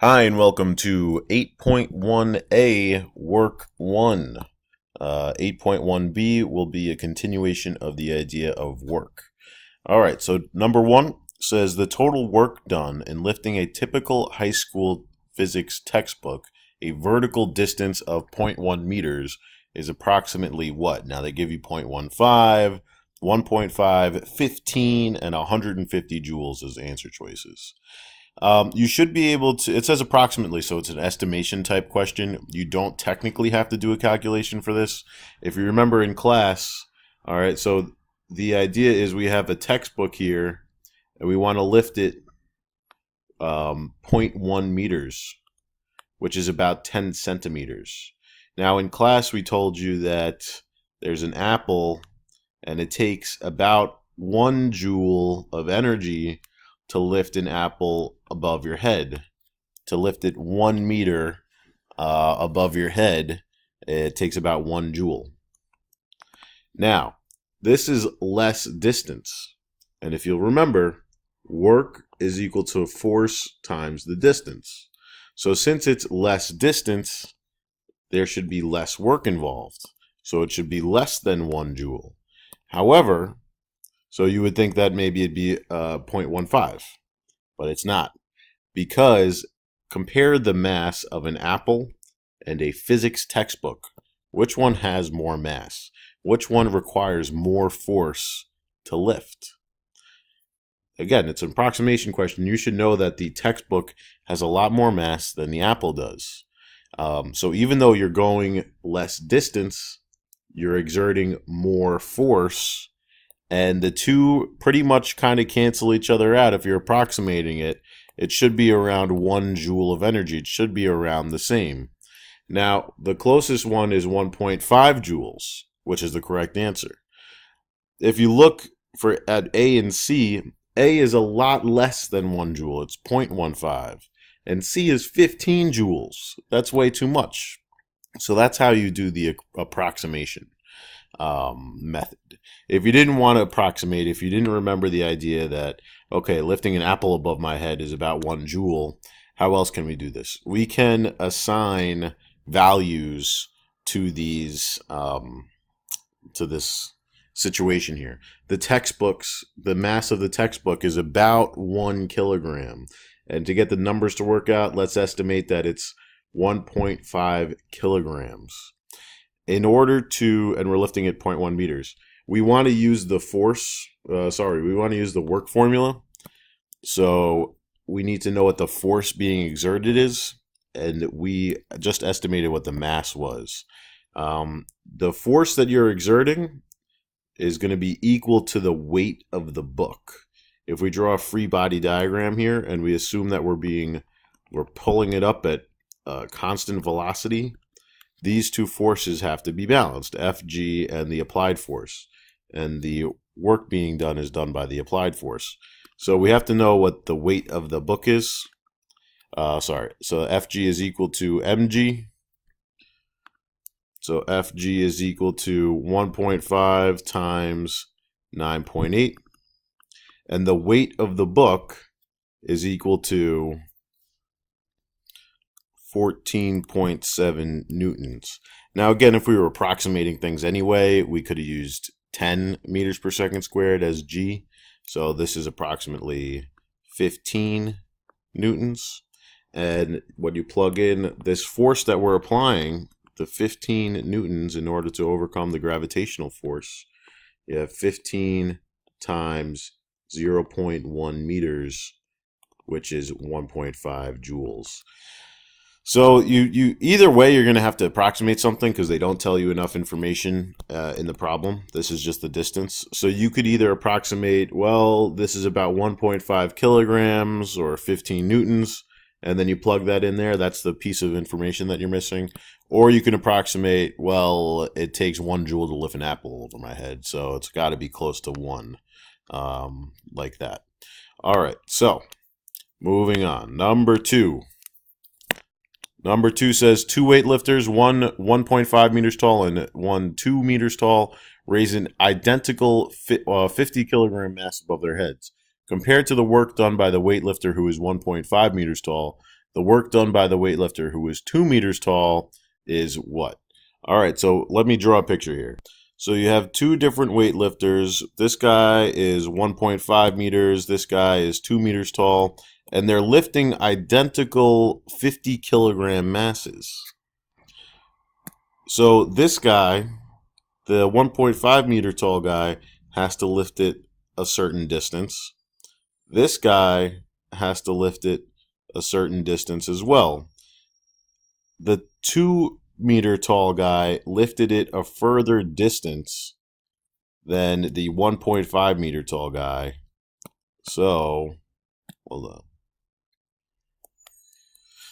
Hi, and welcome to 8.1a Work 1. 8.1b will be a continuation of the idea of work. All right, so number 1 says the total work done in lifting a typical high school physics textbook a vertical distance of 0.1 meters is approximately what? Now they give you 0.15, 1.5, 15, and 150 joules as answer choices. You should be able to, it says approximately, so it's an estimation type question. You don't technically have to do a calculation for this. If you remember in class, all right, so the idea is we have a textbook here, and we want to lift it zero point 0.1 meters, which is about 10 centimeters. Now in class, we told you that there's an apple, and it takes about 1 joule of energy to lift an apple above your head. To lift it 1 meter above your head, it takes about 1 joule. Now, this is less distance. And if you'll remember, work is equal to force times the distance. So since it's less distance, there should be less work involved. So it should be less than 1 joule. However, so you would think that maybe it'd be 0.15, but it's not. Because compare the mass of an apple and a physics textbook. Which one has more mass? Which one requires more force to lift? Again, it's an approximation question. You should know that the textbook has a lot more mass than the apple does. So even though you're going less distance, you're exerting more force. And the two pretty much kind of cancel each other out. If you're approximating it, it should be around 1 joule of energy. It should be around the same. Now, the closest one is 1.5 joules, which is the correct answer. If you look at A and C, A is a lot less than 1 joule. It's 0.15. And C is 15 joules. That's way too much. So that's how you do the approximation method. If you didn't want to approximate, if you didn't remember the idea that, okay, lifting an apple above my head is about 1 joule, how else can we do this? We can assign values to these, to this situation here. The textbooks, the mass of the textbook is about 1 kilogram. And to get the numbers to work out, let's estimate that it's 1.5 kilograms. In order to, and we're lifting at 0.1 meters, we want to use the we want to use the work formula. So we need to know what the force being exerted is, and we just estimated what the mass was. The force that you're exerting is going to be equal to the weight of the book. If we draw a free body diagram here, and we assume that we're pulling it up at constant velocity, these two forces have to be balanced, Fg and the applied force. And the work being done is done by the applied force. So we have to know what the weight of the book is. So Fg is equal to mg. So Fg is equal to 1.5 times 9.8. And the weight of the book is equal to 14.7 newtons. Now, again, if we were approximating things anyway, we could have used 10 meters per second squared as g. So this is approximately 15 newtons. And when you plug in this force that we're applying, the 15 newtons, in order to overcome the gravitational force, you have 15 times 0.1 meters, which is 1.5 joules. So you either way, you're going to have to approximate something because they don't tell you enough information in the problem. This is just the distance. So you could either approximate, well, this is about 1.5 kilograms or 15 newtons, and then you plug that in there. That's the piece of information that you're missing. Or you can approximate, well, it takes 1 joule to lift an apple over my head, so it's got to be close to 1, like that. All right, so moving on. Number 2. Number 2 says 2 weightlifters, one 1.5 meters tall and one 2 meters tall, raise an identical 50 kilogram mass above their heads. Compared to the work done by the weightlifter who is 1.5 meters tall, the work done by the weightlifter who is 2 meters tall is what? All right, so let me draw a picture here. So you have two different weightlifters. This guy is 1.5 meters. This guy is 2 meters tall. And they're lifting identical 50 kilogram masses. So this guy, the 1.5 meter tall guy, has to lift it a certain distance. This guy has to lift it a certain distance as well. The 2 meter tall guy lifted it a further distance than the 1.5 meter tall guy. So, hold on.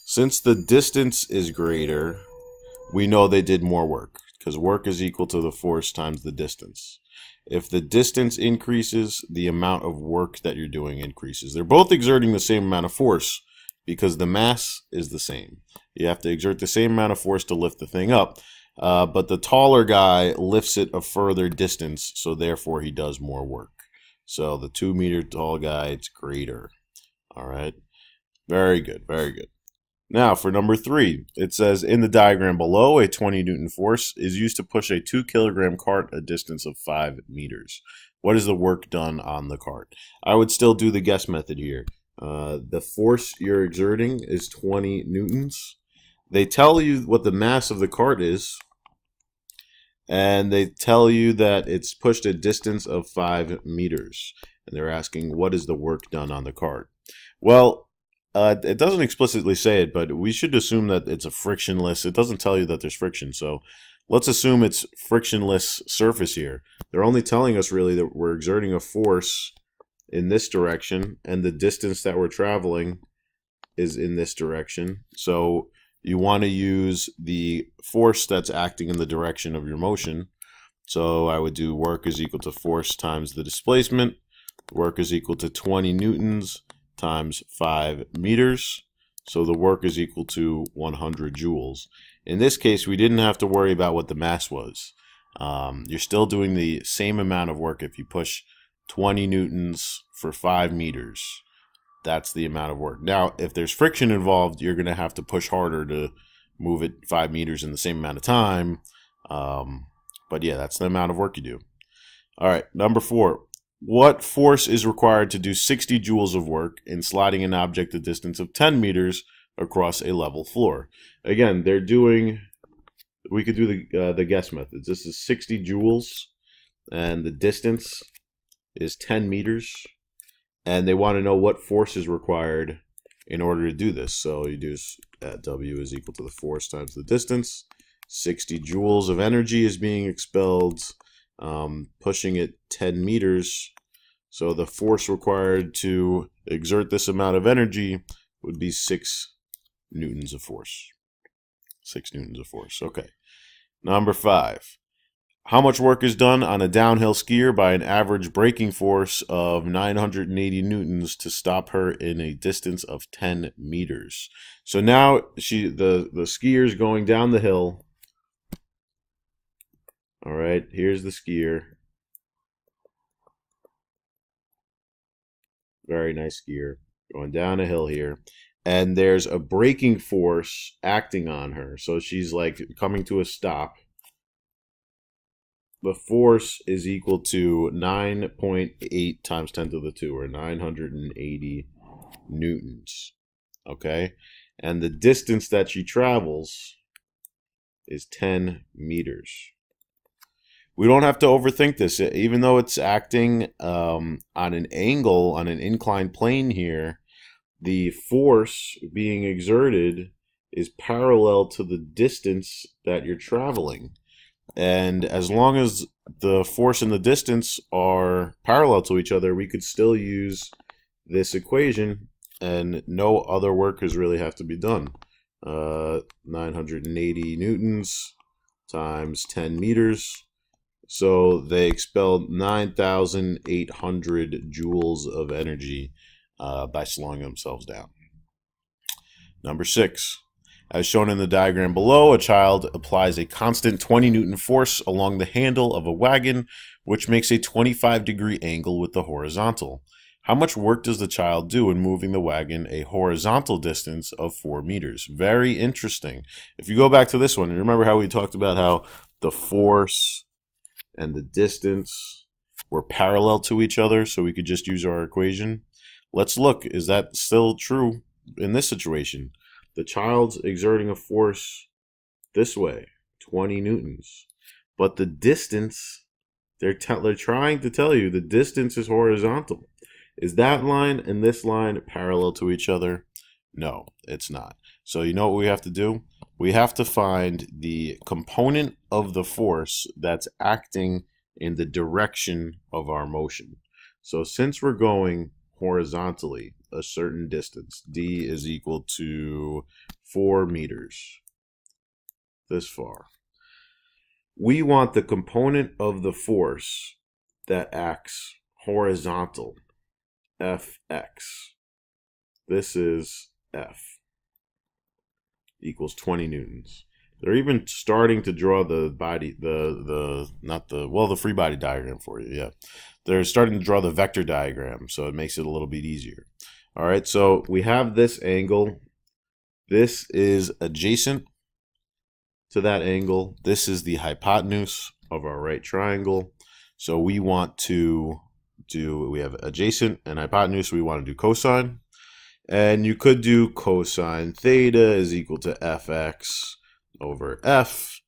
Since the distance is greater, we know they did more work because work is equal to the force times the distance. If the distance increases, the amount of work that you're doing increases. They're both exerting the same amount of force because the mass is the same. You have to exert the same amount of force to lift the thing up. But the taller guy lifts it a further distance, so therefore he does more work. So the 2 meter tall guy, it's greater. All right. Very good. Very good. Now for number 3, it says in the diagram below, a 20 Newton force is used to push a 2 kilogram cart a distance of 5 meters. What is the work done on the cart? I would still do the guess method here. The force you're exerting is 20 newtons. They tell you what the mass of the cart is, and they tell you that it's pushed a distance of 5 meters. And they're asking, what is the work done on the cart? Well, it doesn't explicitly say it, but we should assume that it's a frictionless. It doesn't tell you that there's friction, so let's assume it's frictionless surface here. They're only telling us really that we're exerting a force in this direction, and the distance that we're traveling is in this direction. So you want to use the force that's acting in the direction of your motion. So I would do work is equal to force times the displacement. Work is equal to 20 newtons times 5 meters. So the work is equal to 100 joules. In this case, we didn't have to worry about what the mass was. You're still doing the same amount of work if you push 20 newtons for 5 meters. That's the amount of work. Now, if there's friction involved, you're going to have to push harder to move it 5 meters in the same amount of time. But yeah, that's the amount of work you do. All right, number 4. What force is required to do 60 joules of work in sliding an object a distance of 10 meters across a level floor? Again, they're doing, we could do the guess methods. This is 60 joules, and the distance is 10 meters. And they want to know what force is required in order to do this. So you do W is equal to the force times the distance. 60 joules of energy is being expelled, pushing it 10 meters. So the force required to exert this amount of energy would be 6 newtons of force. 6 newtons of force. Okay. Number 5. How much work is done on a downhill skier by an average braking force of 980 newtons to stop her in a distance of 10 meters? So now the skier's going down the hill. All right, here's the skier. Very nice skier. Going down a hill here. And there's a braking force acting on her. So she's like coming to a stop. The force is equal to 9.8 times 10 to the 2, or 980 newtons. Okay? And the distance that she travels is 10 meters. We don't have to overthink this. Even though it's acting on an angle, on an inclined plane here, the force being exerted is parallel to the distance that you're traveling. And as long as the force and the distance are parallel to each other, we could still use this equation and no other work is really have to be done. 980 newtons times 10 meters. So they expelled 9,800 joules of energy by slowing themselves down. Number 6. As shown in the diagram below, a child applies a constant 20 Newton force along the handle of a wagon, which makes a 25-degree angle with the horizontal. How much work does the child do in moving the wagon a horizontal distance of 4 meters? Very interesting. If you go back to this one, remember how we talked about how the force and the distance were parallel to each other, so we could just use our equation? Let's look. Is that still true in this situation? The child's exerting a force this way, 20 newtons. But the distance, they're trying to tell you the distance is horizontal. Is that line and this line parallel to each other? No, it's not. So you know what we have to do? We have to find the component of the force that's acting in the direction of our motion. So since we're going horizontally a certain distance, d is equal to 4 meters, this far, we want the component of the force that acts horizontal, Fx. This is F equals 20 newtons. They're even starting to draw the body, the free body diagram for you. Yeah. They're starting to draw the vector diagram, so it makes it a little bit easier. All right, so we have this angle. This is adjacent to that angle. This is the hypotenuse of our right triangle. So we want to we have adjacent and hypotenuse, we want to do cosine. And you could do cosine theta is equal to fx over f,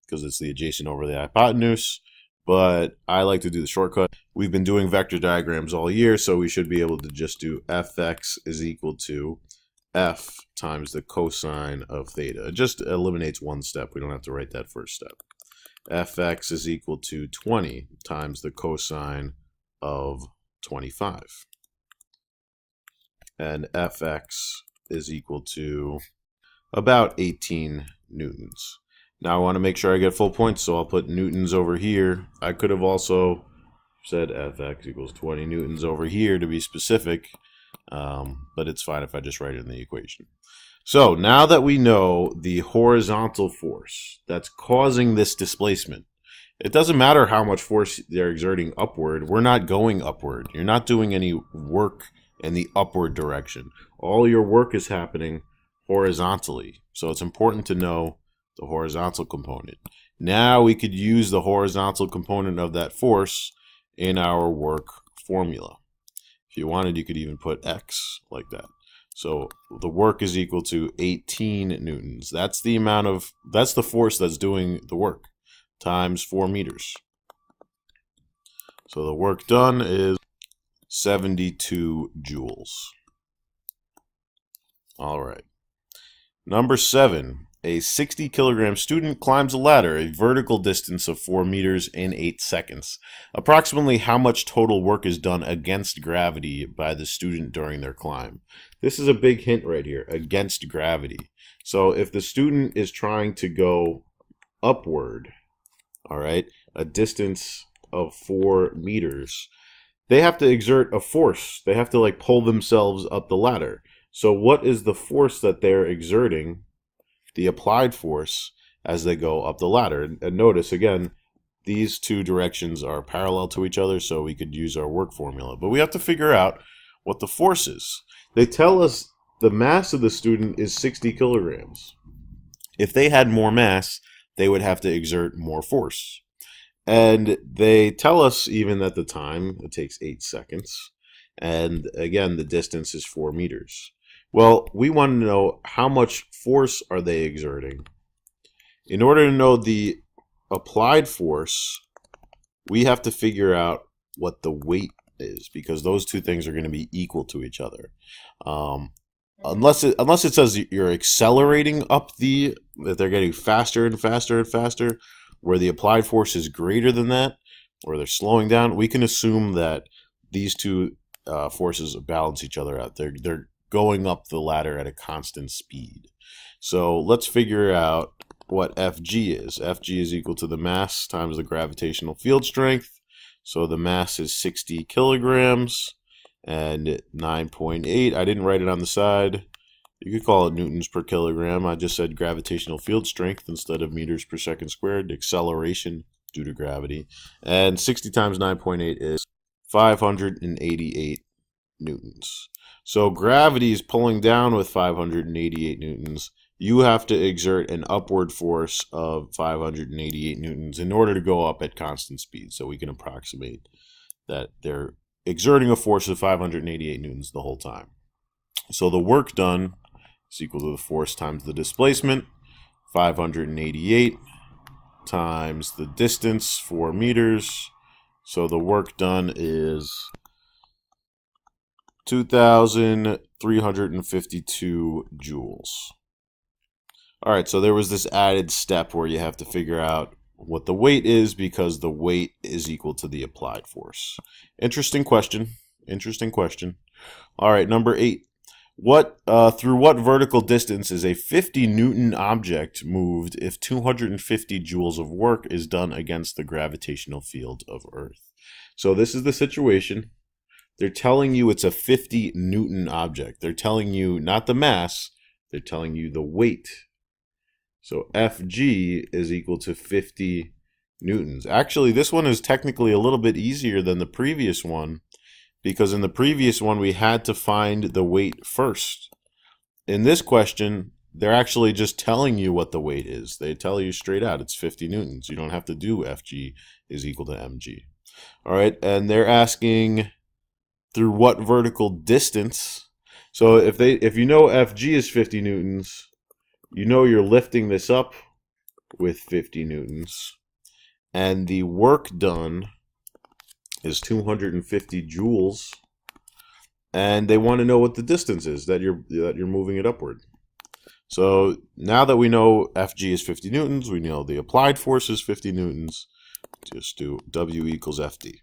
because it's the adjacent over the hypotenuse. But I like to do the shortcut. We've been doing vector diagrams all year, so we should be able to just do fx is equal to f times the cosine of theta. It just eliminates one step. We don't have to write that first step. Fx is equal to 20 times the cosine of 25. And Fx is equal to about 18 newtons. Now I want to make sure I get full points, so I'll put newtons over here. I could have also said Fx equals 20 newtons over here to be specific, but it's fine if I just write it in the equation. So now that we know the horizontal force that's causing this displacement, it doesn't matter how much force they're exerting upward. We're not going upward. You're not doing any work in the upward direction. All your work is happening horizontally. So it's important to know the horizontal component. Now we could use the horizontal component of that force in our work formula. If you wanted, you could even put x like that. So the work is equal to 18 newtons. That's the force that's doing the work times 4 meters. So the work done is 72 joules. All right. Number 7, a 60 kilogram student climbs a ladder a vertical distance of 4 meters in 8 seconds. Approximately how much total work is done against gravity by the student during their climb? This is a big hint right here, against gravity. So if the student is trying to go upward, all right, a distance of 4 meters, they have to exert a force. They have to like pull themselves up the ladder. So what is the force that they're exerting, the applied force, as they go up the ladder? And notice, again, these two directions are parallel to each other, so we could use our work formula. But we have to figure out what the force is. They tell us the mass of the student is 60 kilograms. If they had more mass, they would have to exert more force. And they tell us even that the time, it takes 8 seconds. And again, the distance is 4 meters. Well, we want to know how much force are they exerting. In order to know the applied force, we have to figure out what the weight is, because those two things are going to be equal to each other. Unless it says you're accelerating up that they're getting faster and faster and faster, where the applied force is greater than that, or they're slowing down, we can assume that these two forces balance each other out. They're going up the ladder at a constant speed. So let's figure out what Fg is. Fg is equal to the mass times the gravitational field strength. So the mass is 60 kilograms and 9.8. I didn't write it on the side. You could call it newtons per kilogram. I just said gravitational field strength instead of meters per second squared, acceleration due to gravity. And 60 times 9.8 is 588 newtons. So gravity is pulling down with 588 newtons. You have to exert an upward force of 588 newtons in order to go up at constant speed. So we can approximate that they're exerting a force of 588 newtons the whole time. So the work done is equal to the force times the displacement, 588 times the distance, 4 meters. So the work done is 2,352 joules. All right, so there was this added step where you have to figure out what the weight is because the weight is equal to the applied force. Interesting question. Interesting question. All right, number 8. Through what vertical distance is a 50 Newton object moved if 250 joules of work is done against the gravitational field of Earth? So this is the situation. They're telling you it's a 50 Newton object. They're telling you not the mass, they're telling you the weight. So Fg is equal to 50 newtons. Actually, this one is technically a little bit easier than the previous one because in the previous one we had to find the weight first. In this question, they're actually just telling you what the weight is. They tell you straight out it's 50 newtons. You don't have to do Fg is equal to mg. All right, and they're asking through what vertical distance. So if you know Fg is 50 newtons, you know you're lifting this up with 50 newtons, and the work done is 250 joules, and they want to know what the distance is that you're moving it upward. So now that we know Fg is 50 newtons, we know the applied force is 50 newtons. Just do W equals Fd.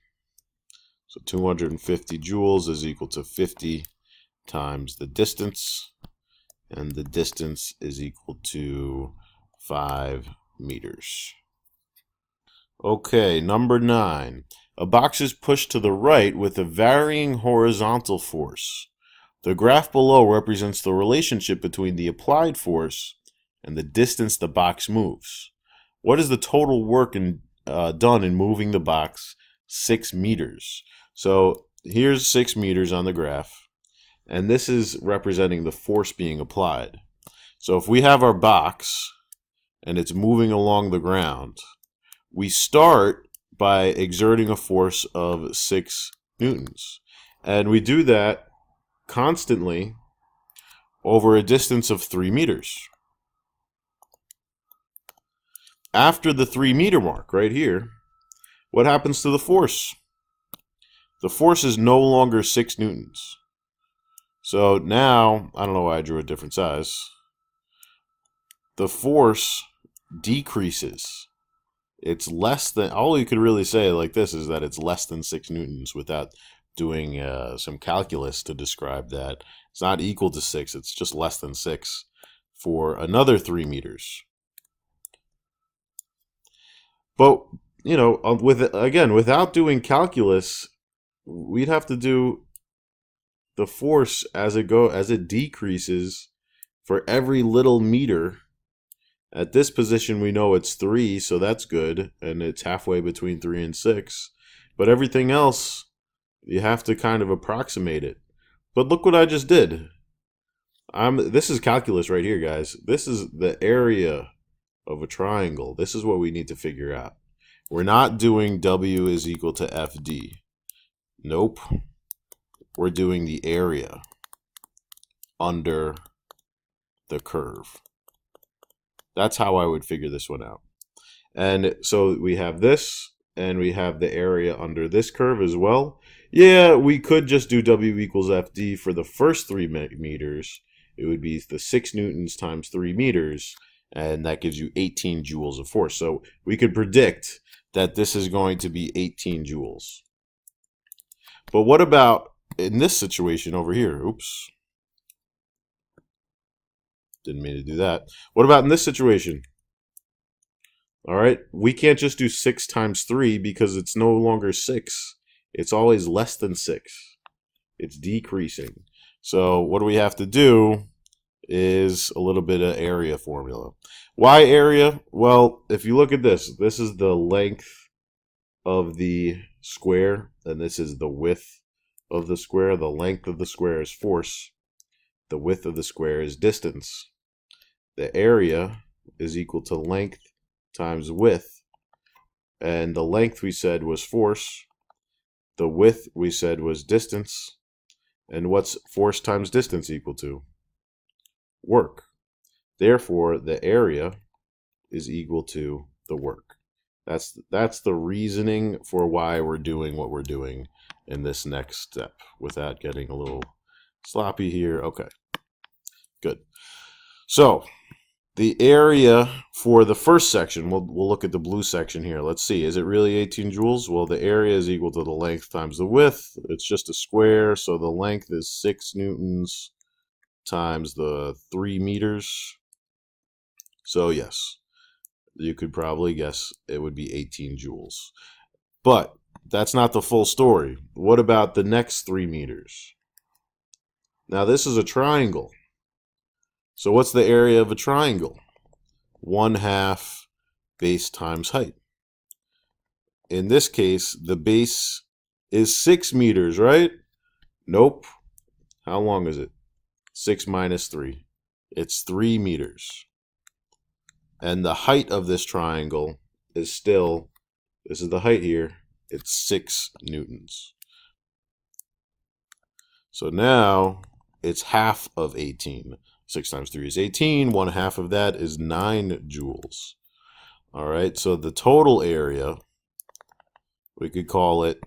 So 250 joules is equal to 50 times the distance, and the distance is equal to 5 meters. Okay, number 9. A box is pushed to the right with a varying horizontal force. The graph below represents the relationship between the applied force and the distance the box moves. What is the total work done in moving the box 6 meters? So here's 6 meters on the graph. And this is representing the force being applied. So if we have our box and it's moving along the ground, we start by exerting a force of 6 newtons. And we do that constantly over a distance of 3 meters. After the 3 meter mark right here, what happens to the force? The force is no longer 6 newtons. So now, I don't know why I drew a different size. The force decreases. It's less than, all you could really say like this is that it's less than 6 newtons without doing some calculus to describe that. It's not equal to 6, it's just less than 6 for another 3 meters. But, you know, without doing calculus, we'd have to do the force as it decreases for every little meter. At this position we know it's 3, so that's good, and it's halfway between 3 and 6. But everything else, you have to kind of approximate it. But look what I just did. This is calculus right here, guys. This is the area of a triangle. This is what we need to figure out. We're not doing W is equal to FD. Nope. We're doing the area under the curve. That's how I would figure this one out. And so we have this, and we have the area under this curve as well. Yeah, we could just do W equals FD for the first 3 meters. It would be the 6 newtons times 3 meters, and that gives you 18 joules of force. So we could predict that this is going to be 18 joules. But what about in this situation over here? Oops. Didn't mean to do that. What about in this situation? All right, we can't just do 6 times 3 because it's no longer 6. It's always less than 6. It's decreasing. So what do we have to do is a little bit of area formula. Why area? Well, if you look at this, this is the length of the square, and this is the width of the square, the length of the square is force, the width of the square is distance. The area is equal to length times width, and the length we said was force, the width we said was distance, and what's force times distance equal to? Work. Therefore, the area is equal to the work. That's the reasoning for why we're doing what we're doing in this next step without getting a little sloppy here. Okay, good. So the area for the first section, we'll look at the blue section here. Let's see, is it really 18 joules? Well, the area is equal to the length times the width. It's just a square, so the length is 6 newtons times the 3 meters. So yes, you could probably guess it would be 18 joules. But that's not the full story. What about the next 3 meters? Now this is a triangle. So what's the area of a triangle? 1/2 base times height. In this case, the base is 6 meters, right? Nope. How long is it? 6 minus 3. It's 3 meters. And the height of this triangle is still, this is the height here, it's 6 newtons. So now it's half of 18. 6 times 3 is 18. 1/2 of that is 9 joules. All right, so the total area, we could call it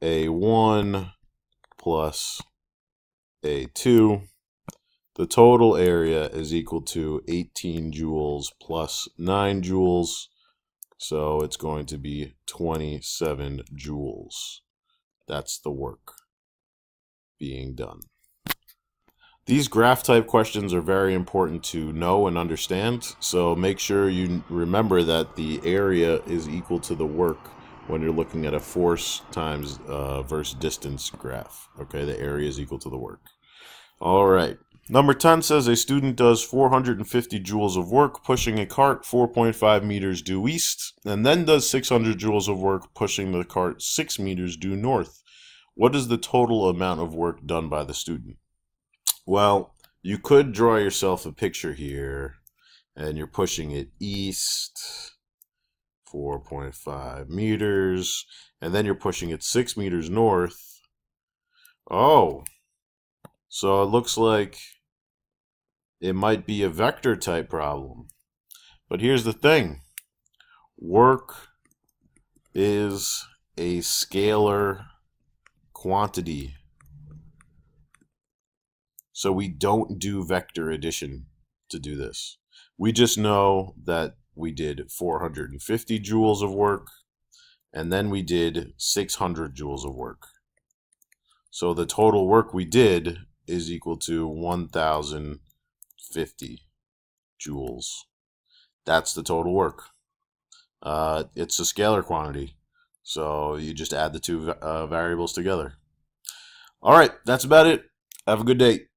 A1 plus A2. The total area is equal to 18 joules plus 9 joules. So it's going to be 27 joules. That's the work being done. These graph type questions are very important to know and understand. So make sure you remember that the area is equal to the work when you're looking at a force times versus distance graph. Okay, the area is equal to the work. All right. Number 10 says a student does 450 joules of work pushing a cart 4.5 meters due east, and then does 600 joules of work pushing the cart 6 meters due north. What is the total amount of work done by the student? Well, you could draw yourself a picture here, and you're pushing it east 4.5 meters, and then you're pushing it 6 meters north. Oh, so it looks like it might be a vector type problem. But here's the thing. Work is a scalar quantity. So we don't do vector addition to do this. We just know that we did 450 joules of work, and then we did 600 joules of work. So the total work we did is equal to 1,050 joules. That's the total work. It's a scalar quantity, so you just add the two variables together. All right, that's about it. Have a good day.